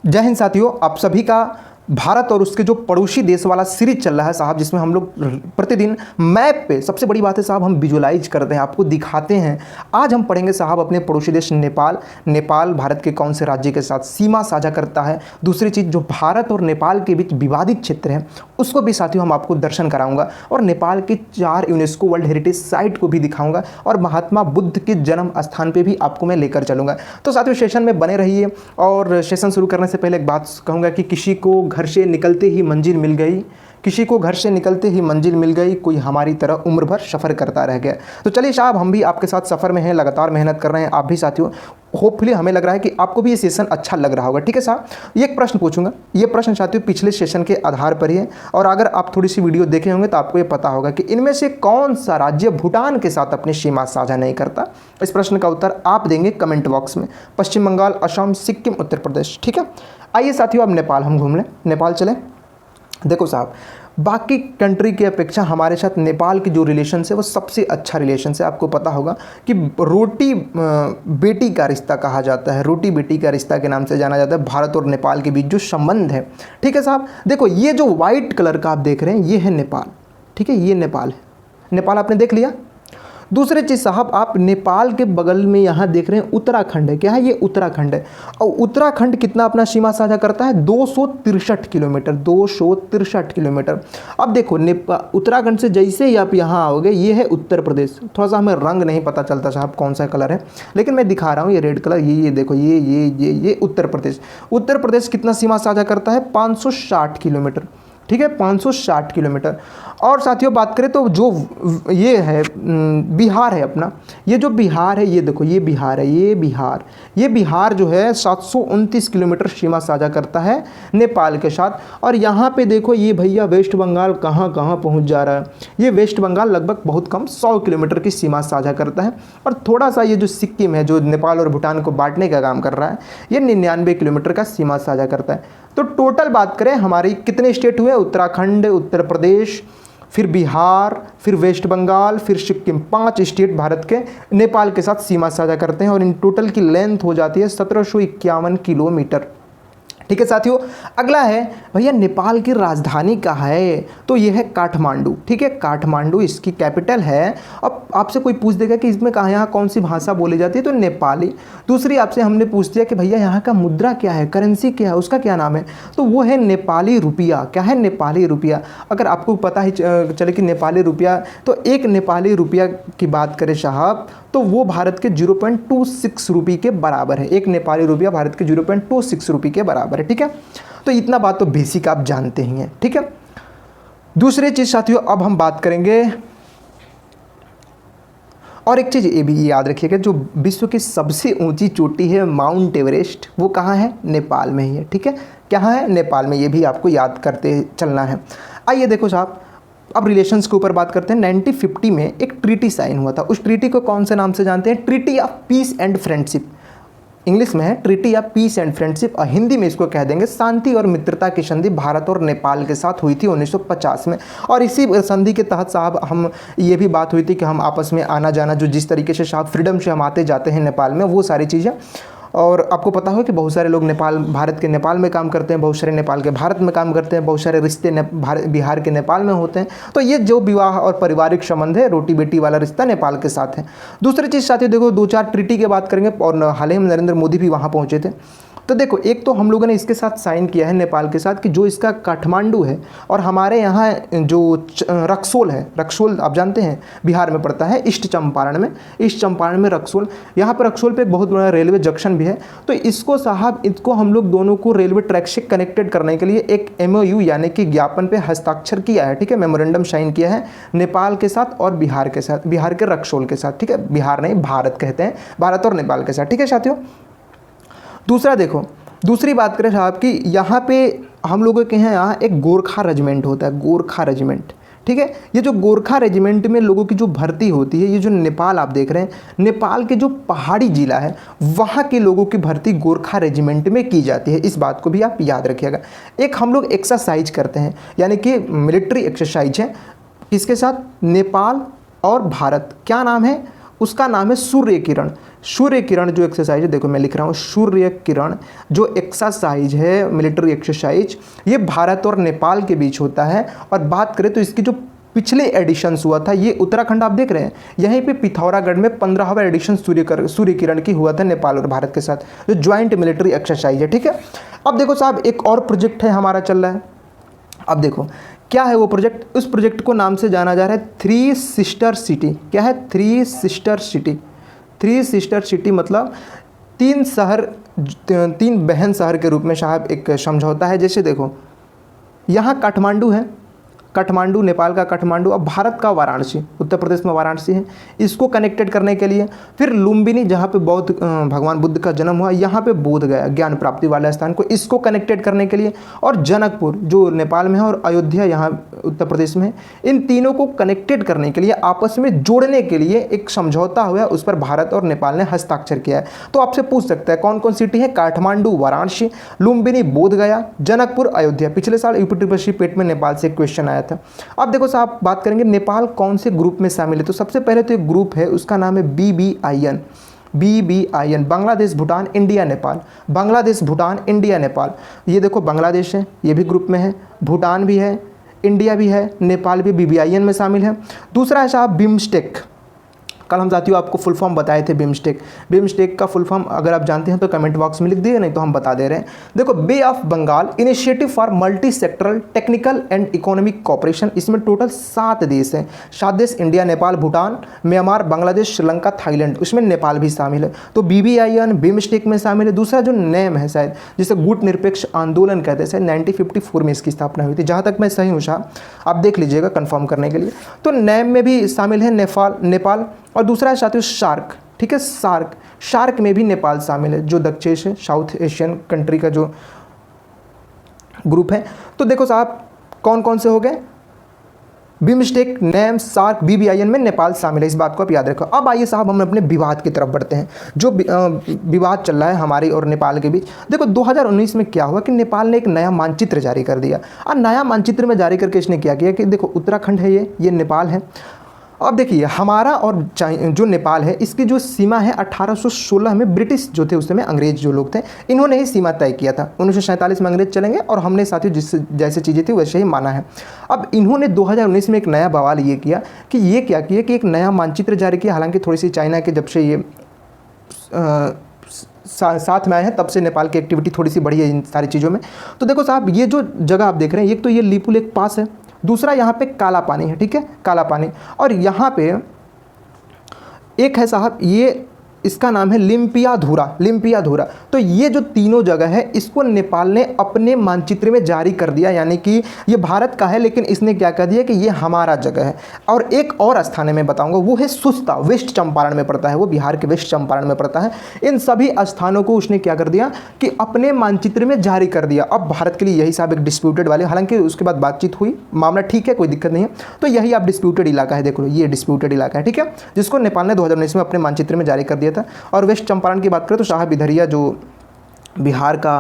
जय हिंद साथियों, आप सभी का भारत और उसके जो पड़ोसी देश वाला सीरीज चल रहा है साहब, जिसमें हम लोग प्रतिदिन मैप पे, सबसे बड़ी बात है साहब, हम विजुअलाइज करते हैं, आपको दिखाते हैं। आज हम पढ़ेंगे साहब अपने पड़ोसी देश नेपाल। नेपाल भारत के कौन से राज्य के साथ सीमा साझा करता है। दूसरी चीज़, जो भारत और नेपाल के बीच विवादित क्षेत्र है उसको भी साथियों हम आपको दर्शन कराऊंगा, और नेपाल की 4 यूनेस्को वर्ल्ड हेरिटेज साइट को भी दिखाऊंगा, और महात्मा बुद्ध के जन्म स्थान पे भी आपको मैं लेकर चलूंगा। तो साथियों सेशन में बने रहिए। और सेशन शुरू करने से पहले एक बात कहूँगा कि किसी को घर से निकलते ही मंजिल मिल गई, किसी को घर से निकलते ही मंजिल मिल गई, कोई हमारी तरह उम्र भर सफ़र करता रह गया। तो चलिए साहब, हम भी आपके साथ सफ़र में हैं, लगातार मेहनत कर रहे हैं, आप भी साथियों। होपफुली हमें लग रहा है कि आपको भी ये सेशन अच्छा लग रहा होगा। ठीक है साहब, ये एक प्रश्न पूछूंगा, ये प्रश्न साथियों पिछले सेशन के आधार पर ही है, और अगर आप थोड़ी सी वीडियो देखे होंगे तो आपको ये पता होगा कि इनमें से कौन सा राज्य भूटान के साथ अपनी सीमा साझा नहीं करता। इस प्रश्न का उत्तर आप देंगे कमेंट बॉक्स में। पश्चिम बंगाल, असम, सिक्किम, उत्तर प्रदेश। ठीक है, आइए साथियों अब नेपाल हम घूम लें, नेपाल चलें। देखो साहब, बाकी कंट्री की अपेक्षा हमारे साथ नेपाल की जो रिलेशन है वो सबसे अच्छा रिलेशन है। आपको पता होगा कि रोटी बेटी का रिश्ता कहा जाता है, रोटी बेटी का रिश्ता के नाम से जाना जाता है भारत और नेपाल के बीच जो संबंध है। ठीक है साहब, देखो ये जो वाइट कलर का आप देख रहे हैं ये है नेपाल। ठीक है, ये नेपाल है, नेपाल आपने देख लिया। दूसरी चीज़ साहब, आप नेपाल के बगल में यहाँ देख रहे हैं उत्तराखंड है। क्या है ये? उत्तराखंड है। और उत्तराखंड कितना अपना सीमा साझा करता है? 263 किलोमीटर, 263 किलोमीटर। अब देखो उत्तराखंड से जैसे ही आप यहाँ आओगे, ये है उत्तर प्रदेश। थोड़ा सा हमें रंग नहीं पता चलता साहब कौन सा कलर है, लेकिन मैं दिखा रहा हूँ, ये रेड कलर, ये देखो, ये उत्तर प्रदेश। उत्तर प्रदेश कितना सीमा साझा करता है? 560 किलोमीटर। ठीक है, 560 किलोमीटर। और साथियों बात करें तो जो ये है बिहार है अपना, ये जो बिहार है, ये देखो, ये बिहार है, ये बिहार जो है 729 किलोमीटर सीमा साझा करता है नेपाल के साथ। और यहाँ पे देखो ये भैया वेस्ट बंगाल कहाँ कहाँ पहुँच जा रहा है। ये वेस्ट बंगाल लगभग बहुत कम 100 किलोमीटर की सीमा साझा करता है। और थोड़ा सा ये जो सिक्किम है, जो नेपाल और भूटान को बांटने का काम कर रहा है, ये 99 किलोमीटर का सीमा साझा करता है। तो टोटल बात करें हमारी कितने स्टेट हुए? उत्तराखंड, उत्तर प्रदेश, फिर बिहार, फिर वेस्ट बंगाल, फिर सिक्किम, 5 स्टेट भारत के नेपाल के साथ सीमा साझा करते हैं। और इन टोटल की लेंथ हो जाती है 1751 किलोमीटर। ठीक है साथियों, अगला है भैया नेपाल की राजधानी कहाँ है? तो ये है काठमांडू। ठीक है, काठमांडू इसकी कैपिटल है। अब आपसे कोई पूछ देगा कि इसमें कहाँ, यहाँ कौन सी भाषा बोली जाती है? तो नेपाली। दूसरी आपसे हमने पूछ दिया कि भैया यहाँ का मुद्रा क्या है, करेंसी क्या है, उसका क्या नाम है? तो वो है नेपाली रुपया। क्या है? नेपाली रुपया। अगर आपको पता ही चले कि नेपाली रुपया, तो एक नेपाली रुपया की बात करें साहब, तो वो भारत के 0.26 रुपये के बराबर है। एक नेपाली रुपया भारत के 0.26 रुपये के बराबर है। ठीक है, तो इतना बात तो बेसिक आप जानते ही हैं। ठीक है, दूसरी चीज़ साथियों अब हम बात करेंगे, और एक चीज़ ये भी याद रखिएगा, जो विश्व की सबसे ऊंची चोटी है माउंट एवरेस्ट, वो कहाँ है? नेपाल में ही है। ठीक है, कहाँ है? नेपाल में। ये भी आपको याद करते चलना है। आइए देखो साहब, अब रिलेशंस के ऊपर बात करते हैं। 1950 में एक ट्रीटी साइन हुआ था। उस ट्रीटी को कौन से नाम से जानते हैं? Treaty of peace and friendship. English में है treaty of peace and friendship, और हिंदी में इसको कह देंगे शांति और मित्रता की संधि। भारत और नेपाल के साथ हुई थी 1950 में। और इसी संधि के तहत साहब हम ये भी बात हुई थी कि हम आपस में आना जाना, जो जिस तरीके से साहब फ्रीडम से हम आते जाते हैं नेपाल में, वो सारी चीज़ें। और आपको पता हो कि बहुत सारे लोग भारत के नेपाल में काम करते हैं, बहुत सारे नेपाल के भारत में काम करते हैं, बहुत सारे रिश्ते बिहार के नेपाल में होते हैं। तो ये जो विवाह और पारिवारिक संबंध है, रोटी बेटी वाला रिश्ता नेपाल के साथ है। दूसरी चीज़ साथियों देखो, 2-4 ट्रीटी की बात करेंगे, और हाल ही में नरेंद्र मोदी भी वहाँ पहुँचे थे। तो देखो, एक तो हम लोगों ने इसके साथ साइन किया है नेपाल के साथ, कि जो इसका काठमांडू है, और हमारे यहाँ जो रक्सोल है, रक्सोल आप जानते हैं बिहार में पड़ता है, ईस्ट चंपारण में रक्सोल। यहाँ पर रक्सोल पे एक बहुत बड़ा रेलवे जंक्शन भी है। तो इसको साहब, इसको हम लोग दोनों को रेलवे ट्रैक से कनेक्टेड करने के लिए एक MOU यानी कि ज्ञापन पे हस्ताक्षर किया है। ठीक है, मेमोरेंडम साइन किया है नेपाल के साथ और बिहार के साथ, बिहार के रक्सोल के साथ। ठीक है, बिहार नहीं, भारत कहते हैं, भारत और नेपाल के साथ। ठीक है साथियों, दूसरा देखो, दूसरी बात करें साहब कि यहाँ पे हम लोगों के यहाँ एक गोरखा रेजिमेंट होता है, गोरखा रेजिमेंट। ठीक है, ये जो गोरखा रेजिमेंट में लोगों की जो भर्ती होती है, ये जो नेपाल आप देख रहे हैं, नेपाल के जो पहाड़ी जिला है वहाँ के लोगों की भर्ती गोरखा रेजिमेंट में की जाती है। इस बात को भी आप याद रखिएगा। एक हम लोग एक्सरसाइज करते हैं, यानी कि मिलिट्री एक्सरसाइज है, किसके साथ? नेपाल और भारत। क्या नाम है उसका? नाम है सूर्य किरण। सूर्य किरण जो एक्सरसाइज है, देखो मैं लिख रहा हूँ सूर्य किरण जो एक्सरसाइज है, मिलिट्री एक्सरसाइज, ये भारत और नेपाल के बीच होता है। और बात करें तो इसकी जो पिछले एडिशंस हुआ था, ये उत्तराखंड आप देख रहे हैं, यहीं पे पिथौरागढ़ में 15वां एडिशन सूर्य किरण की हुआ था नेपाल और भारत के साथ, जो ज्वाइंट मिलिट्री एक्सरसाइज है। ठीक है, अब देखो साहब एक और प्रोजेक्ट है हमारा चल रहा है। अब देखो क्या है वो प्रोजेक्ट, उस प्रोजेक्ट को नाम से जाना जा रहा है थ्री सिस्टर सिटी। क्या है? Three sister city. Three sister city मतलब तीन शहर, तीन बहन शहर के रूप में साहब एक समझौता है। जैसे देखो यहाँ काठमांडू है, काठमांडू नेपाल का काठमांडू, अब भारत का वाराणसी, उत्तर प्रदेश में वाराणसी है, इसको कनेक्टेड करने के लिए। फिर लुम्बिनी जहाँ पे बौद्ध भगवान बुद्ध का जन्म हुआ, यहाँ पे बोध गया ज्ञान प्राप्ति वाला स्थान को, इसको कनेक्टेड करने के लिए। और जनकपुर जो नेपाल में है और अयोध्या यहाँ उत्तर प्रदेश में है, इन तीनों को कनेक्टेड करने के लिए, आपस में जोड़ने के लिए एक समझौता हुआ है, उस पर भारत और नेपाल ने हस्ताक्षर किया है। तो आपसे पूछ सकता है कौन कौन सिटी है? काठमांडू वाराणसी, लुम्बिनी बोध गया, जनकपुर अयोध्या। पिछले साल यूपीटीपीएससी पेट में नेपाल से क्वेश्चन आया था। अब देखो साहब बात करेंगे नेपाल कौन से ग्रुप में शामिल है, तो सबसे पहले तो एक ग्रुप है, उसका नाम है BBIN। BBIN Bangladesh Bhutan India Nepal, Bangladesh Bhutan India Nepal. ये देखो बांग्लादेश है, ये भी ग्रुप में है, भूटान भी है, इंडिया भी है, नेपाल भी BBIN में शामिल है। दूसरा है साहब बिम्स्टेक। कल हम साथियों आपको फुल फॉर्म बताए थे बिम्स्टेक। बिम्स्टेक का फुल फॉर्म अगर आप जानते हैं तो कमेंट बॉक्स में लिख दिए, नहीं तो हम बता दे रहे हैं। देखो bay of Bengal initiative for multi sectoral technical and economic cooperation, इसमें टोटल 7 देश हैं। 7 देश India, Nepal, Bhutan, Myanmar, Bangladesh, Sri Lanka, Thailand, उसमें नेपाल भी शामिल है। तो BBIN बिम्स्टेक में शामिल है। दूसरा जो नेम है शायद जिसे गुट निरपेक्ष आंदोलन कहते हैं, शायद 1954 में इसकी स्थापना हुई थी, जहाँ तक मैं सही हूँ साहब, आप देख लीजिएगा कंफर्म करने के लिए। तो नेम में भी शामिल है नेपाल। और दूसरा है साथियों सार्क। ठीक है, सार्क में भी नेपाल शामिल है, जो दक्षिण है साउथ एशियन कंट्री का जो ग्रुप है। तो देखो साहब कौन कौन से हो गए, बिम्स्टेक, नेम, सार्क, BBIN में नेपाल शामिल है, इस बात को आप याद रखो। अब आइए साहब हम अपने विवाद की तरफ बढ़ते हैं, जो विवाद चल रहा है हमारी और नेपाल के बीच। देखो 2019 में क्या हुआ कि नेपाल ने एक नया मानचित्र जारी कर दिया। और नया मानचित्र में जारी करके इसने क्या किया कि देखो उत्तराखंड है, ये नेपाल है। अब देखिए हमारा और जो नेपाल है, इसकी जो सीमा है 1816 में ब्रिटिश जो थे उस समय, अंग्रेज जो लोग थे, इन्होंने ही सीमा तय किया था। 1947 में अंग्रेज चलेंगे और हमने साथियों जैसे चीज़ें थी वैसे ही माना है। अब इन्होंने 2019 में एक नया बवाल ये किया कि ये क्या किया कि एक नया मानचित्र जारी किया। हालांकि थोड़ी सी चाइना के जब से ये साथ में आए हैं तब से नेपाल की एक्टिविटी थोड़ी सी बढ़ी है इन सारी चीज़ों में। तो देखो साहब ये जो जगह आप देख रहे हैं, एक तो ये लिपू लेक पास है, दूसरा यहाँ पे काला पानी है। ठीक है, काला पानी। और यहाँ पे एक है साहब, ये इसका नाम है लिम्पियाधुरा। तो ये जो तीनों जगह है इसको नेपाल ने अपने मानचित्र में जारी कर दिया, यानी कि ये भारत का है लेकिन इसने क्या कर दिया कि ये हमारा जगह है। और एक और स्थान है मैं बताऊंगा, वो है सुस्ता, वेस्ट चंपारण में पड़ता है, वो बिहार के वेस्ट चंपारण में पड़ता है। इन सभी स्थानों को उसने क्या कर दिया कि अपने मानचित्र में जारी कर दिया। अब भारत के लिए यही साहब एक डिस्प्यूटेड वाले, हालांकि उसके बाद बातचीत हुई, मामला ठीक है, कोई दिक्कत नहीं है। तो यही आप डिस्प्यूटेड इलाका है, देखो ये डिस्प्यूटेड इलाका है। ठीक है, जिसको नेपाल ने 2019 में अपने मानचित्र में जारी कर दिया था। और वेस्ट चंपारण की बात करें तो साहब इधरिया जो बिहार का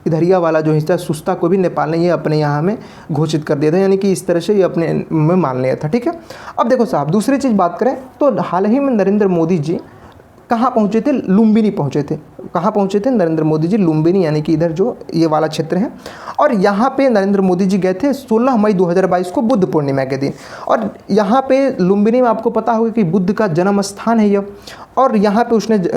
इधरिया वाला जो हिस्सा सुस्ता को भी नेपाल ने ये अपने यहाँ में घोषित कर दिया था, यानी कि इस तरह से ये अपने में मान लिया था। ठीक है, अब देखो साहब दूसरी चीज़ बात करें तो हाल ही में नरेंद्र मोदी जी कहाँ पहुँचे थे? लुम्बिनी पहुँचे थे। कहाँ पहुँचे थे नरेंद्र मोदी जी? लुम्बिनी, यानी कि इधर जो ये वाला क्षेत्र है। और यहाँ पे नरेंद्र मोदी जी गए थे 16 मई 2022 को बुद्ध पूर्णिमा के दिन। और यहाँ पे लुम्बिनी में आपको पता होगा कि बुद्ध का जन्म स्थान है यह। और यहाँ पे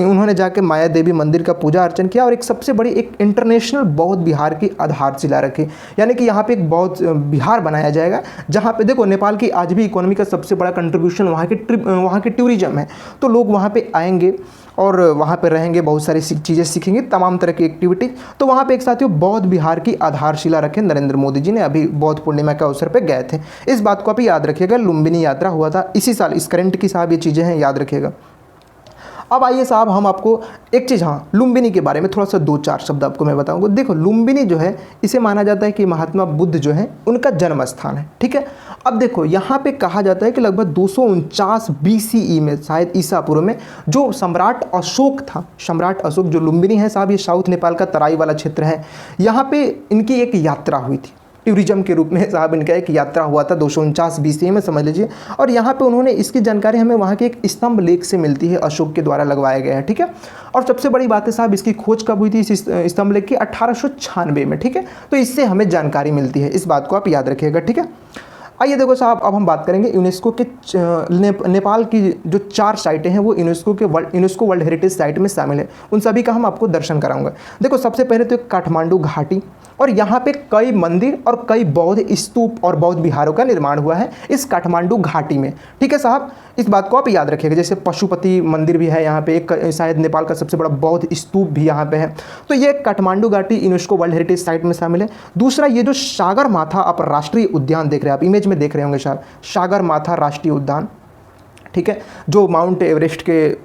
उन्होंने जाके माया देवी मंदिर का पूजा अर्चन किया और एक सबसे बड़ी एक इंटरनेशनल बौद्ध विहार की आधारशिला रखी, यानी कि यहाँ पे एक बौद्ध विहार बनाया जाएगा, जहाँ पे देखो नेपाल की आज भी इकोनॉमी का सबसे बड़ा कंट्रीब्यूशन वहाँ के टूरिज्म है। तो लोग वहाँ पे आएंगे और वहाँ पे रहेंगे, बहुत सारी चीज़ें सीखेंगे, तमाम तरह की एक्टिविटीज। तो वहाँ पे एक साथियों बौद्ध विहार की आधारशिला रखे नरेंद्र मोदी जी ने, अभी बौद्ध पूर्णिमा के अवसर पे गए थे। इस बात को आप याद रखिएगा। लुम्बिनी यात्रा हुआ था इसी साल, इस करंट की साहब ये चीज़ें हैं, याद रखिएगा। अब आइए साहब हम आपको एक चीज़, हाँ लुम्बिनी के बारे में थोड़ा सा 2-4 शब्द आपको मैं बताऊंगा। देखो लुम्बिनी जो है इसे माना जाता है कि महात्मा बुद्ध जो है उनका जन्म स्थान है। ठीक है, अब देखो यहाँ पे कहा जाता है कि लगभग 249 BCE में, शायद ईसा पूर्व में, जो सम्राट अशोक था, सम्राट अशोक, जो लुम्बिनी है साहब ये साउथ नेपाल का तराई वाला क्षेत्र है, यहाँ पे इनकी एक यात्रा हुई थी। टूरिज्म के रूप में साहब इनका एक यात्रा हुआ था 249 BC में समझ लीजिए। और यहाँ पे उन्होंने इसकी जानकारी हमें वहाँ के एक स्तंभ लेख से मिलती है, अशोक के द्वारा लगवाया गया है, ठीक है। और सबसे बड़ी बात है साहब, इसकी खोज कब हुई थी इस स्तंभ लेख की? 1896 में, ठीक है। तो इससे हमें जानकारी मिलती है, इस बात को आप याद रखिएगा, ठीक है। आइए देखो साहब, अब हम बात करेंगे यूनेस्को के नेपाल की जो 4 साइटें हैं वो यूनेस्को वर्ल्ड हेरिटेज साइट में शामिल है। उन सभी का हम आपको दर्शन कराऊंगा। देखो सबसे पहले तो काठमांडू घाटी, और यहाँ पे कई मंदिर और कई बौद्ध स्तूप और बौद्ध विहारों का निर्माण हुआ है इस काठमांडू घाटी में, ठीक है साहब। इस बात को आप याद रखिएगा। जैसे पशुपति मंदिर भी है यहाँ पे, एक शायद नेपाल का सबसे बड़ा बौद्ध स्तूप भी यहाँ पे है। तो ये काठमांडू घाटी यूनेस्को वर्ल्ड हेरिटेज साइट में शामिल है। दूसरा, ये जो सागर माथा आप राष्ट्रीय उद्यान देख रहे हैं, आप इमेज में देख रहे होंगे शायद, सागर माथा राष्ट्रीय उद्यान, ठीक है, जो माउंट एवरेस्ट के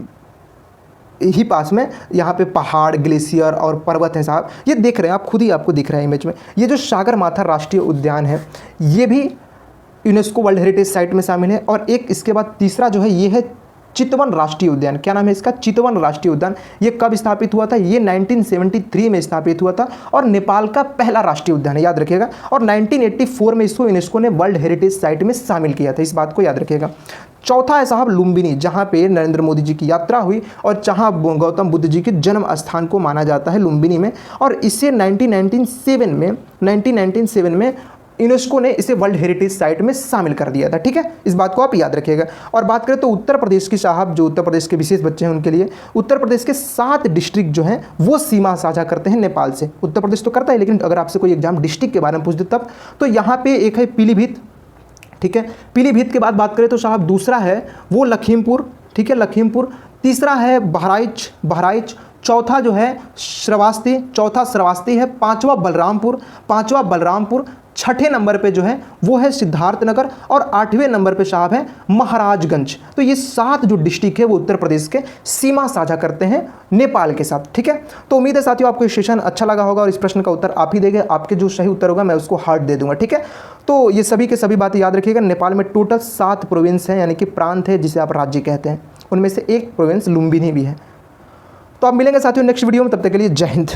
ही पास में यहाँ पे पहाड़, ग्लेशियर और पर्वत है साहब, ये देख रहे हैं आप, खुद ही आपको दिख रहा है इमेज में। ये जो सागर माथा राष्ट्रीय उद्यान है ये भी यूनेस्को वर्ल्ड हेरिटेज साइट में शामिल है। और एक इसके बाद तीसरा जो है ये है चितवन राष्ट्रीय उद्यान। क्या नाम है इसका? चितवन राष्ट्रीय उद्यान। ये कब स्थापित हुआ था? ये 1973 में स्थापित हुआ था और नेपाल का पहला राष्ट्रीय उद्यान है, याद रखिएगा। और 1984 में इसको यूनेस्को ने वर्ल्ड हेरिटेज साइट में शामिल किया था, इस बात को याद रखिएगा। चौथा है साहब लुम्बिनी, जहाँ पे नरेंद्र मोदी जी की यात्रा हुई और जहाँ गौतम बुद्ध जी के जन्म स्थान को माना जाता है लुम्बिनी में। और इसे 1997 में यूनेस्को ने इसे वर्ल्ड हेरिटेज साइट में शामिल कर दिया था, ठीक है। इस बात को आप याद रखिएगा। और बात करें तो उत्तर प्रदेश की साहब, जो उत्तर प्रदेश के विशेष बच्चे हैं उनके लिए, उत्तर प्रदेश के 7 डिस्ट्रिक्ट जो हैं वो सीमा साझा करते हैं नेपाल से। उत्तर प्रदेश तो करता है, लेकिन अगर आपसे कोई एग्जाम डिस्ट्रिक्ट के बारे में पूछ दे तब, तो यहाँ पे एक है पीलीभीत, ठीक है। पीलीभीत के बाद बात करें तो साहब दूसरा है वो लखीमपुर, ठीक है, लखीमपुर। तीसरा है बहराइच। चौथा जो है श्रावस्ती, है। पांचवा बलरामपुर। छठे नंबर पे जो है वो है सिद्धार्थनगर और 8वें नंबर पे साहब है महाराजगंज। तो ये 7 जो डिस्ट्रिक्ट है वो उत्तर प्रदेश के सीमा साझा करते हैं नेपाल के साथ, ठीक है। तो उम्मीद है साथियों आपको ये सेशन अच्छा लगा होगा और इस प्रश्न का उत्तर आप ही देंगे। आपके जो सही उत्तर होगा मैं उसको हार्ट दे दूंगा, ठीक है। तो ये सभी के सभी बातें याद रखिएगा। नेपाल में टोटल 7 प्रोविंस हैं, यानी कि प्रांत है जिसे आप राज्य कहते हैं। उनमें से एक प्रोविंस लुम्बिनी भी है। तो आप मिलेंगे साथियों नेक्स्ट वीडियो में, तब तक के लिए जय हिंद।